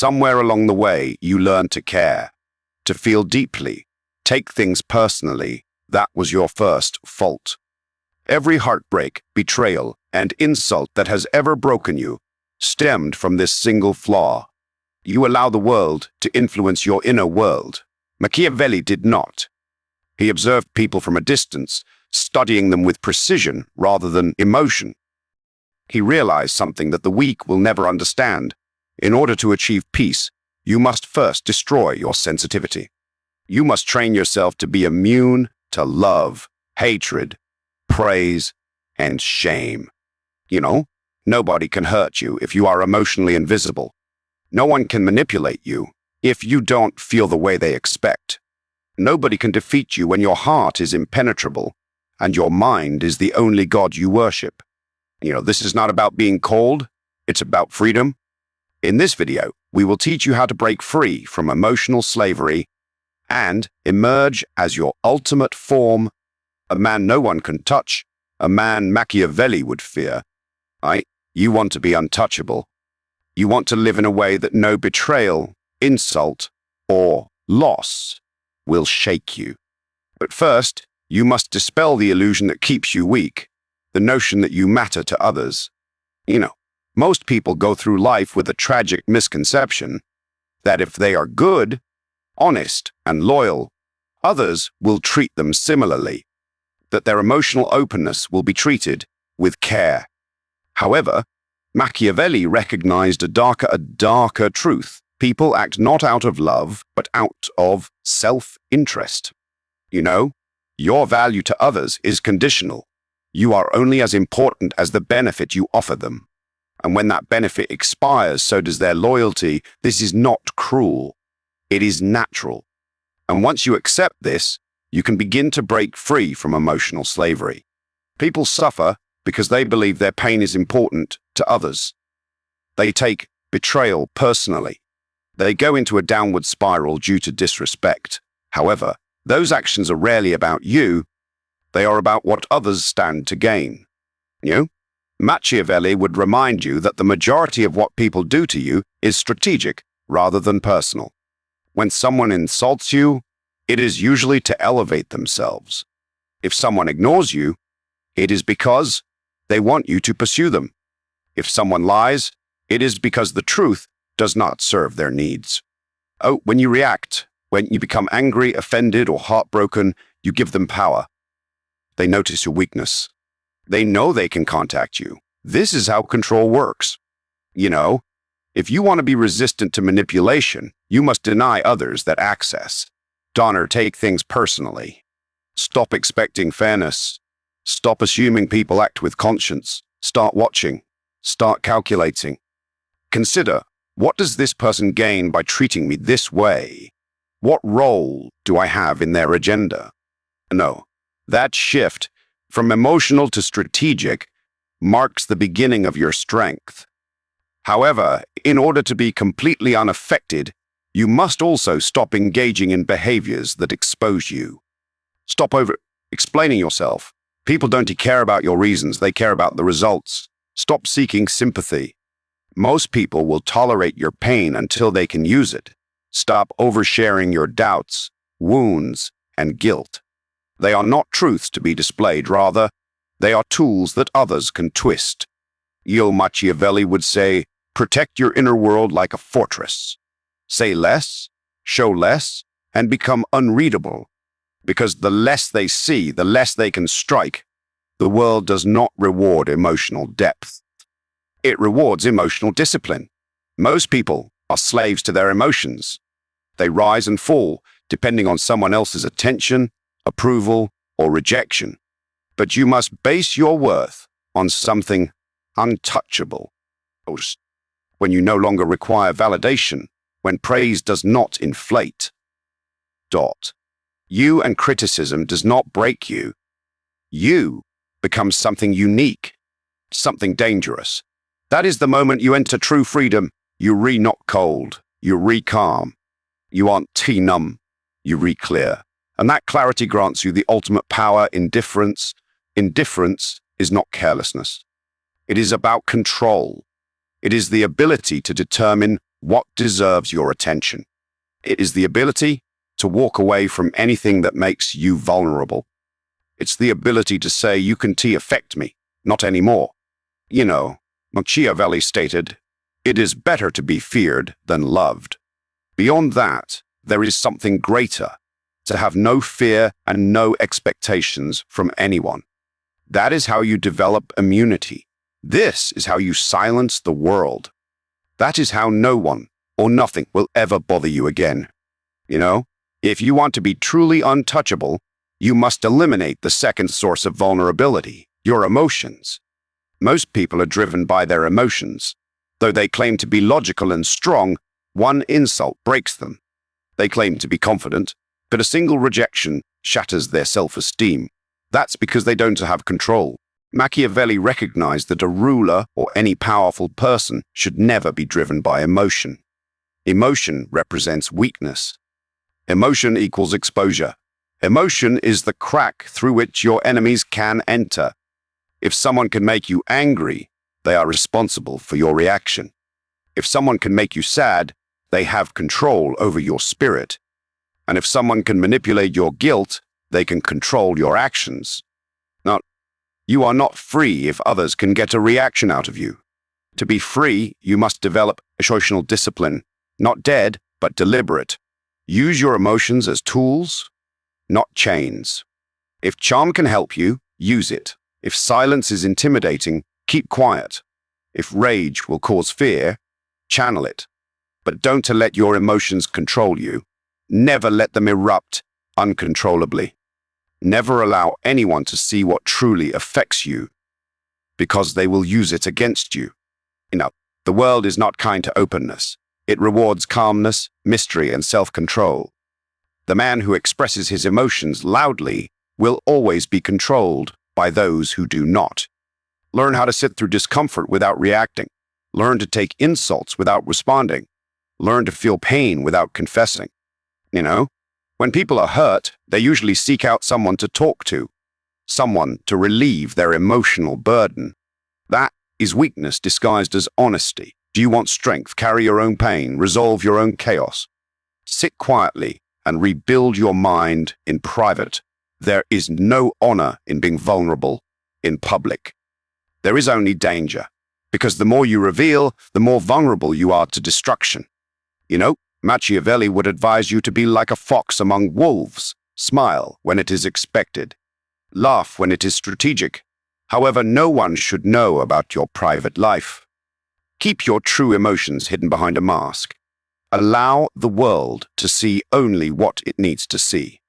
Somewhere along the way, you learn to care, to feel deeply, take things personally. That was your first fault. Every heartbreak, betrayal, and insult that has ever broken you stemmed from this single flaw. You allow the world to influence your inner world. Machiavelli did not. He observed people from a distance, studying them with precision rather than emotion. He realized something that the weak will never understand. In order to achieve peace, you must first destroy your sensitivity. You must train yourself to be immune to love, hatred, praise, and shame. Nobody can hurt you if you are emotionally invisible. No one can manipulate you if you don't feel the way they expect. Nobody can defeat you when your heart is impenetrable and your mind is the only God you worship. This is not about being cold, it's about freedom. In this video, we will teach you how to break free from emotional slavery and emerge as your ultimate form, a man no one can touch, a man Machiavelli would fear. You want to be untouchable. You want to live in a way that no betrayal, insult, or loss will shake you. But first, you must dispel the illusion that keeps you weak, the notion that you matter to others. Most people go through life with a tragic misconception that if they are good, honest, and loyal, others will treat them similarly, that their emotional openness will be treated with care. However, Machiavelli recognized a darker truth. People act not out of love, but out of self-interest. Your value to others is conditional. You are only as important as the benefit you offer them. And when that benefit expires, so does their loyalty. This is not cruel. It is natural. And once you accept this, you can begin to break free from emotional slavery. People suffer because they believe their pain is important to others. They take betrayal personally. They go into a downward spiral due to disrespect. However, those actions are rarely about you. They are about what others stand to gain. Machiavelli would remind you that the majority of what people do to you is strategic rather than personal. When someone insults you, it is usually to elevate themselves. If someone ignores you, it is because they want you to pursue them. If someone lies, it is because the truth does not serve their needs. When you react, when you become angry, offended, or heartbroken, you give them power. They notice your weakness. They know they can contact you. This is how control works. If you want to be resistant to manipulation, you must deny others that access. Don't take things personally. Stop expecting fairness. Stop assuming people act with conscience. Start watching. Start calculating. Consider, what does this person gain by treating me this way? What role do I have in their agenda? No, that shift from emotional to strategic marks the beginning of your strength. However, in order to be completely unaffected, you must also stop engaging in behaviors that expose you. Stop over-explaining yourself. People don't care about your reasons, they care about the results. Stop seeking sympathy. Most people will tolerate your pain until they can use it. Stop oversharing your doubts, wounds, and guilt. They are not truths to be displayed, rather, they are tools that others can twist. Machiavelli would say, protect your inner world like a fortress. Say less, show less, and become unreadable. Because the less they see, the less they can strike. The world does not reward emotional depth. It rewards emotional discipline. Most people are slaves to their emotions. They rise and fall depending on someone else's attention, approval, or rejection. But you must base your worth on something untouchable. When you no longer require validation, when praise does not inflate. You and criticism does not break you. You become something unique, something dangerous. That is the moment you enter true freedom. You re-not cold, you re-calm. You aren't T-numb, you re-clear. And that clarity grants you the ultimate power. Indifference is not carelessness. It is about control. It is the ability to determine what deserves your attention. It is the ability to walk away from anything that makes you vulnerable. It's the ability to say, you can affect me, not anymore. You know, Machiavelli stated, it is better to be feared than loved. Beyond that, there is something greater, to have no fear and no expectations from anyone. That is how you develop immunity. This is how you silence the world. That is how no one or nothing will ever bother you again. You know, if you want to be truly untouchable, you must eliminate the second source of vulnerability, your emotions. Most people are driven by their emotions. Though they claim to be logical and strong, one insult breaks them. They claim to be confident, but a single rejection shatters their self-esteem. That's because they don't have control. Machiavelli recognized that a ruler or any powerful person should never be driven by emotion. Emotion represents weakness. Emotion equals exposure. Emotion is the crack through which your enemies can enter. If someone can make you angry, they are responsible for your reaction. If someone can make you sad, they have control over your spirit. And if someone can manipulate your guilt, they can control your actions. Now, you are not free if others can get a reaction out of you. To be free, you must develop emotional discipline, not dead, but deliberate. Use your emotions as tools, not chains. If charm can help you, use it. If silence is intimidating, keep quiet. If rage will cause fear, channel it. But don't let your emotions control you. Never let them erupt uncontrollably. Never allow anyone to see what truly affects you, because they will use it against you. You know, the world is not kind to openness. It rewards calmness, mystery, and self-control. The man who expresses his emotions loudly will always be controlled by those who do not. Learn how to sit through discomfort without reacting. Learn to take insults without responding. Learn to feel pain without confessing. You know, when people are hurt, they usually seek out someone to talk to, someone to relieve their emotional burden. That is weakness disguised as honesty. Do you want strength? Carry your own pain, resolve your own chaos. Sit quietly and rebuild your mind in private. There is no honor in being vulnerable in public. There is only danger, because the more you reveal, the more vulnerable you are to destruction. You know, Machiavelli would advise you to be like a fox among wolves. Smile when it is expected. Laugh when it is strategic. However, no one should know about your private life. Keep your true emotions hidden behind a mask. Allow the world to see only what it needs to see.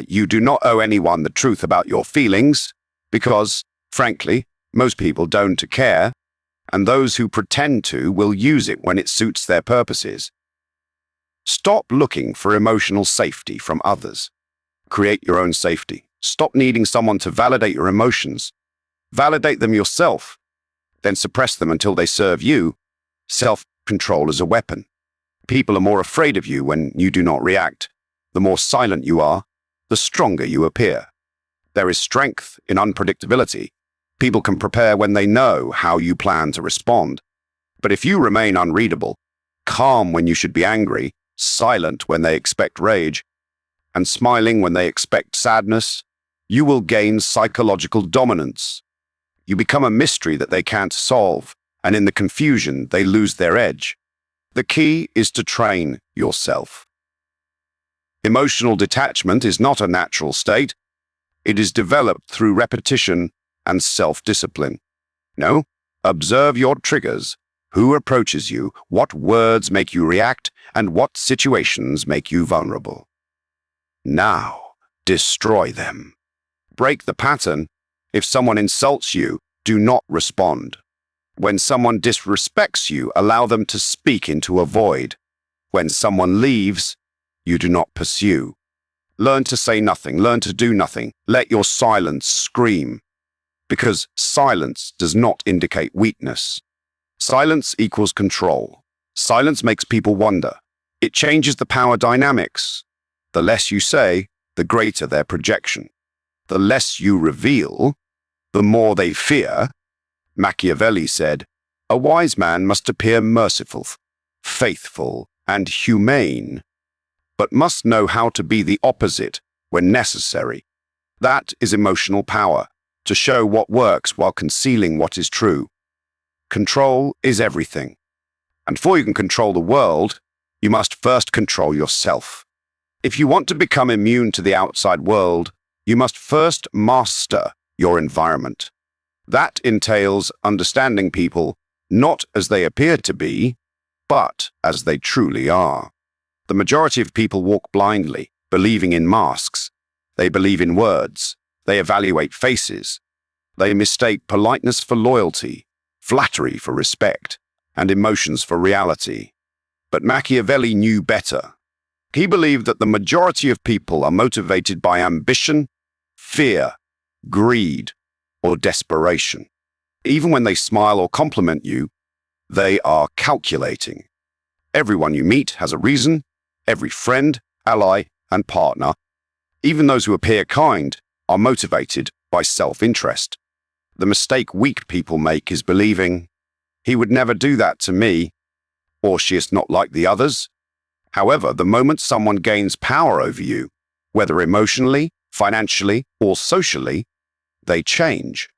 You do not owe anyone the truth about your feelings, because, frankly, most people don't care, and those who pretend to will use it when it suits their purposes. Stop looking for emotional safety from others. Create your own safety. Stop needing someone to validate your emotions. Validate them yourself, then suppress them until they serve you. Self-control is a weapon. People are more afraid of you when you do not react. The more silent you are, the stronger you appear. There is strength in unpredictability. People can prepare when they know how you plan to respond. But if you remain unreadable, calm when you should be angry, silent when they expect rage, and smiling when they expect sadness, you will gain psychological dominance. You become a mystery that they can't solve, and in the confusion, they lose their edge. The key is to train yourself. Emotional detachment is not a natural state. It is developed through repetition and self-discipline. No, observe your triggers. Who approaches you, what words make you react, and what situations make you vulnerable. Now, destroy them. Break the pattern. If someone insults you, do not respond. When someone disrespects you, allow them to speak into a void. When someone leaves, you do not pursue. Learn to say nothing, learn to do nothing. Let your silence scream. Because silence does not indicate weakness. Silence equals control. Silence makes people wonder. It changes the power dynamics. The less you say, the greater their projection. The less you reveal, the more they fear. Machiavelli said, "A wise man must appear merciful, faithful, and humane, but must know how to be the opposite when necessary. That is emotional power, to show what works while concealing what is true. Control is everything. And before you can control the world, you must first control yourself. If you want to become immune to the outside world, you must first master your environment. That entails understanding people not as they appear to be, but as they truly are. The majority of people walk blindly, believing in masks. They believe in words. They evaluate faces. They mistake politeness for loyalty, flattery for respect, and emotions for reality. But Machiavelli knew better. He believed that the majority of people are motivated by ambition, fear, greed, or desperation. Even when they smile or compliment you, they are calculating. Everyone you meet has a reason. Every friend, ally, and partner, even those who appear kind, are motivated by self-interest. The mistake weak people make is believing, he would never do that to me, or she is not like the others. However, the moment someone gains power over you, whether emotionally, financially, or socially, they change.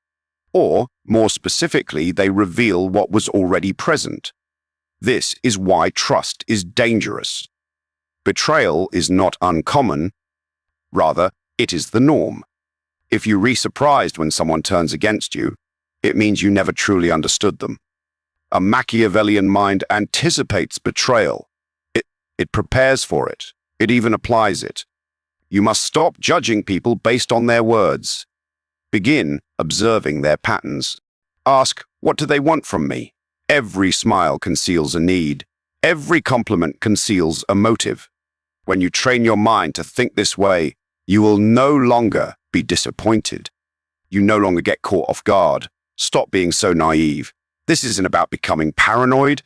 Or, more specifically, they reveal what was already present. This is why trust is dangerous. Betrayal is not uncommon. Rather, it is the norm. If you are surprised when someone turns against you, it means you never truly understood them. A Machiavellian mind anticipates betrayal. It prepares for it. It even applies it. You must stop judging people based on their words. Begin observing their patterns. Ask, what do they want from me? Every smile conceals a need. Every compliment conceals a motive. When you train your mind to think this way, you will no longer be disappointed. You no longer get caught off guard. Stop being so naive. This isn't about becoming paranoid.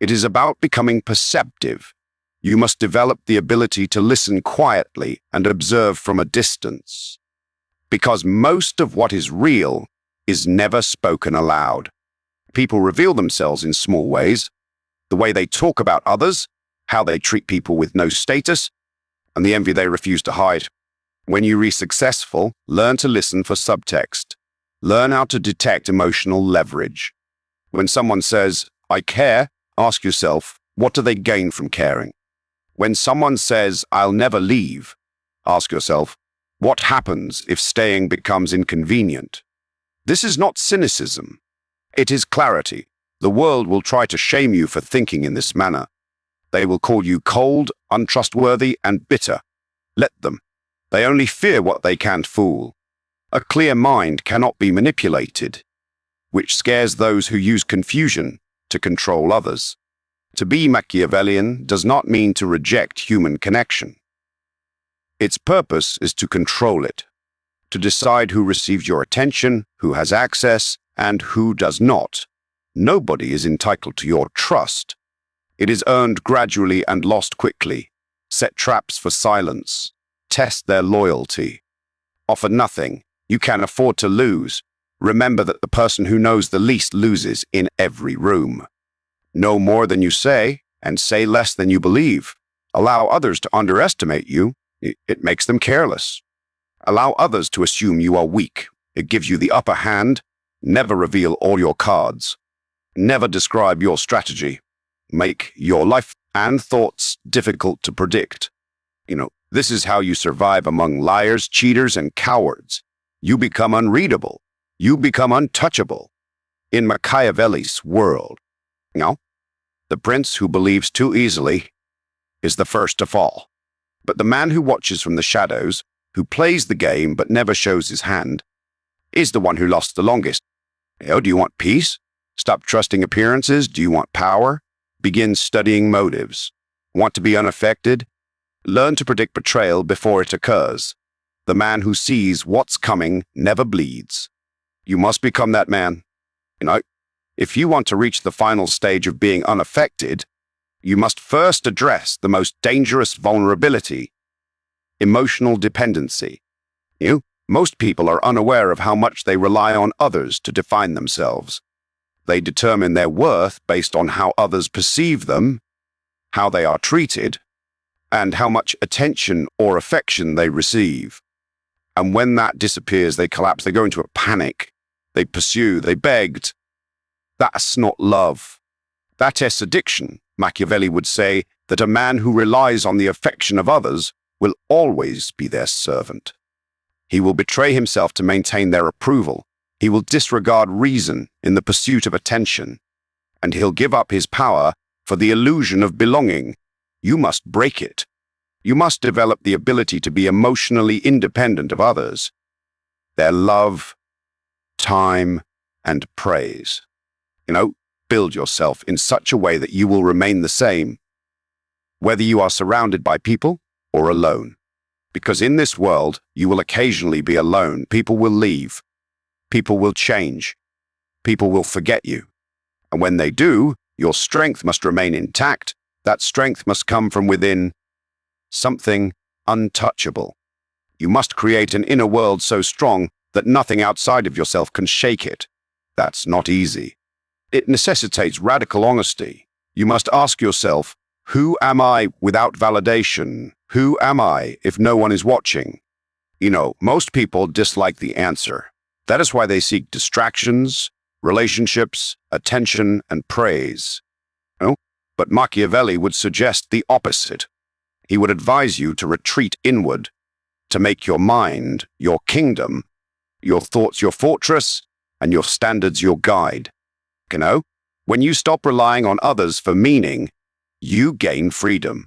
It is about becoming perceptive. You must develop the ability to listen quietly and observe from a distance. Because most of what is real is never spoken aloud. People reveal themselves in small ways. The way they talk about others, how they treat people with no status, and the envy they refuse to hide. When you are successful, learn to listen for subtext. Learn how to detect emotional leverage. When someone says, I care, ask yourself, what do they gain from caring? When someone says, I'll never leave, ask yourself, what happens if staying becomes inconvenient? This is not cynicism. It is clarity. The world will try to shame you for thinking in this manner. They will call you cold, untrustworthy, and bitter. Let them. They only fear what they can't fool. A clear mind cannot be manipulated, which scares those who use confusion to control others. To be Machiavellian does not mean to reject human connection. Its purpose is to control it, to decide who receives your attention, who has access, and who does not. Nobody is entitled to your trust. It is earned gradually and lost quickly. Set traps for silence. Test their loyalty. Offer nothing. You can afford to lose. Remember that the person who knows the least loses in every room. Know more than you say, and say less than you believe. Allow others to underestimate you. It makes them careless. Allow others to assume you are weak. It gives you the upper hand. Never reveal all your cards. Never describe your strategy. Make your life and thoughts difficult to predict. This is how you survive among liars, cheaters, and cowards. You become unreadable. You become untouchable. In Machiavelli's world, the prince who believes too easily is the first to fall. But the man who watches from the shadows, who plays the game but never shows his hand, is the one who lost the longest. Do you want peace? Stop trusting appearances? Do you want power? Begin studying motives. Want to be unaffected? Learn to predict betrayal before it occurs. The man who sees what's coming never bleeds. You must become that man. If you want to reach the final stage of being unaffected, you must first address the most dangerous vulnerability, emotional dependency. Most people are unaware of how much they rely on others to define themselves. They determine their worth based on how others perceive them, how they are treated, and how much attention or affection they receive. And when that disappears, they collapse, they go into a panic, they pursue, they begged. That's not love. That is addiction. Machiavelli would say that a man who relies on the affection of others will always be their servant. He will betray himself to maintain their approval. He will disregard reason in the pursuit of attention. And he'll give up his power for the illusion of belonging. You must break it. You must develop the ability to be emotionally independent of others, their love, time, and praise. Build yourself in such a way that you will remain the same, whether you are surrounded by people or alone. Because in this world, you will occasionally be alone. People will leave. People will change. People will forget you. And when they do, your strength must remain intact. That strength must come from within, something untouchable. You must create an inner world so strong that nothing outside of yourself can shake it. That's not easy. It necessitates radical honesty. You must ask yourself, who am I without validation? Who am I if no one is watching? Most people dislike the answer. That is why they seek distractions, relationships, attention, and praise. But Machiavelli would suggest the opposite. He would advise you to retreat inward, to make your mind your kingdom, your thoughts your fortress, and your standards your guide. When you stop relying on others for meaning, you gain freedom.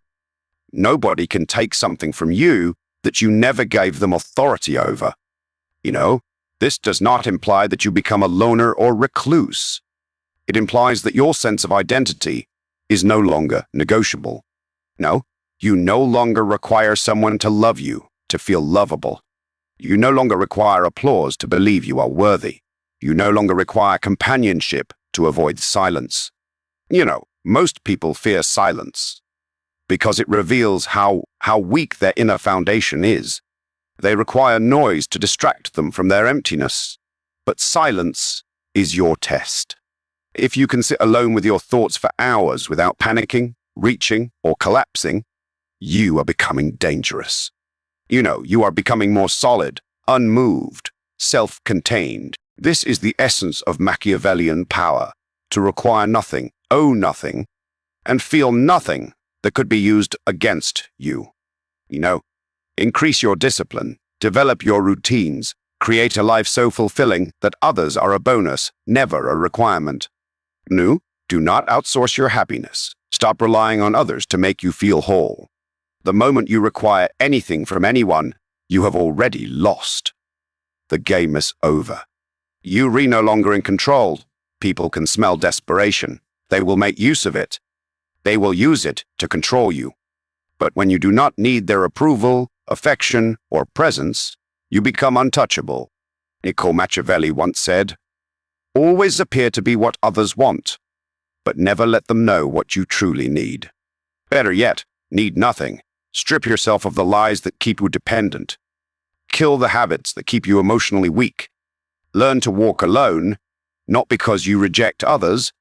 Nobody can take something from you that you never gave them authority over. This does not imply that you become a loner or recluse. It implies that your sense of identity is no longer negotiable. No, you no longer require someone to love you, to feel lovable. You no longer require applause to believe you are worthy. You no longer require companionship to avoid silence. Most people fear silence because it reveals how weak their inner foundation is. They require noise to distract them from their emptiness. But silence is your test. If you can sit alone with your thoughts for hours without panicking, reaching, or collapsing, you are becoming dangerous. You are becoming more solid, unmoved, self-contained. This is the essence of Machiavellian power, to require nothing, owe nothing, and feel nothing that could be used against you. Increase your discipline, develop your routines, create a life so fulfilling that others are a bonus, never a requirement. Do not outsource your happiness. Stop relying on others to make you feel whole. The moment you require anything from anyone, you have already lost. The game is over. You are no longer in control. People can smell desperation. They will make use of it. They will use it to control you. But when you do not need their approval, affection, or presence, you become untouchable. Machiavelli once said, "Always appear to be what others want, but never let them know what you truly need." Better yet, need nothing. Strip yourself of the lies that keep you dependent. Kill the habits that keep you emotionally weak. Learn to walk alone, not because you reject others,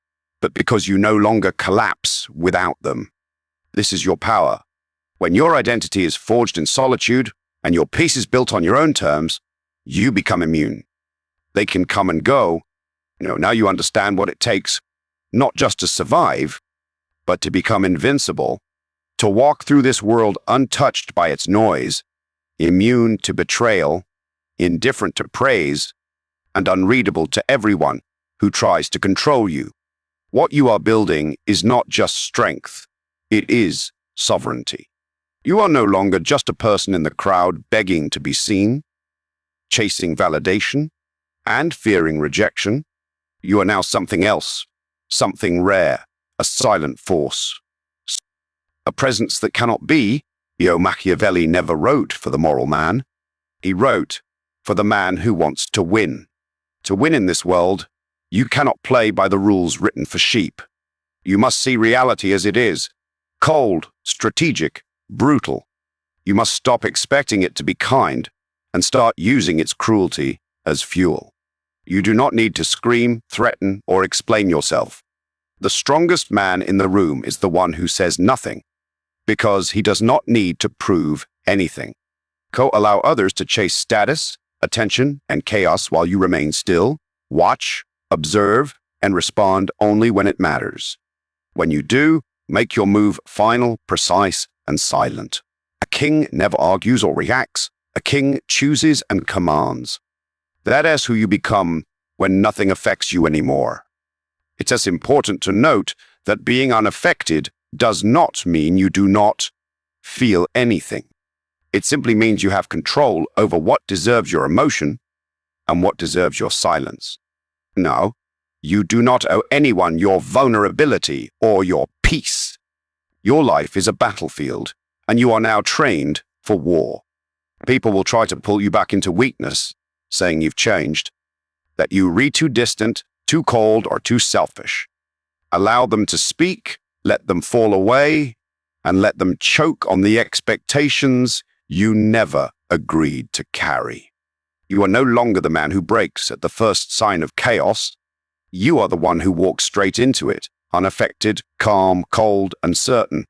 but because you no longer collapse without them. This is your power. When your identity is forged in solitude and your peace is built on your own terms, you become immune. They can come and go. Now you understand what it takes, not just to survive, but to become invincible, to walk through this world untouched by its noise, immune to betrayal, indifferent to praise, and unreadable to everyone who tries to control you. What you are building is not just strength, it is sovereignty. You are no longer just a person in the crowd begging to be seen, chasing validation, and fearing rejection. You are now something else, something rare, a silent force. A presence that cannot be. Machiavelli never wrote for the moral man. He wrote for the man who wants to win. To win in this world, you cannot play by the rules written for sheep. You must see reality as it is, cold, strategic, brutal. You must stop expecting it to be kind and start using its cruelty as fuel. You do not need to scream, threaten, or explain yourself. The strongest man in the room is the one who says nothing, because he does not need to prove anything. Allow others to chase status, attention, and chaos while you remain still. Watch, observe, and respond only when it matters. When you do, make your move final, precise, and silent. A king never argues or reacts. A king chooses and commands. That is who you become when nothing affects you anymore. It's as important to note that being unaffected does not mean you do not feel anything. It simply means you have control over what deserves your emotion and what deserves your silence. No, you do not owe anyone your vulnerability or your peace. Your life is a battlefield, and you are now trained for war. People will try to pull you back into weakness, saying you've changed, that you are too distant, too cold, or too selfish. Allow them to speak, let them fall away, and let them choke on the expectations you never agreed to carry. You are no longer the man who breaks at the first sign of chaos. You are the one who walks straight into it, unaffected, calm, cold, and certain.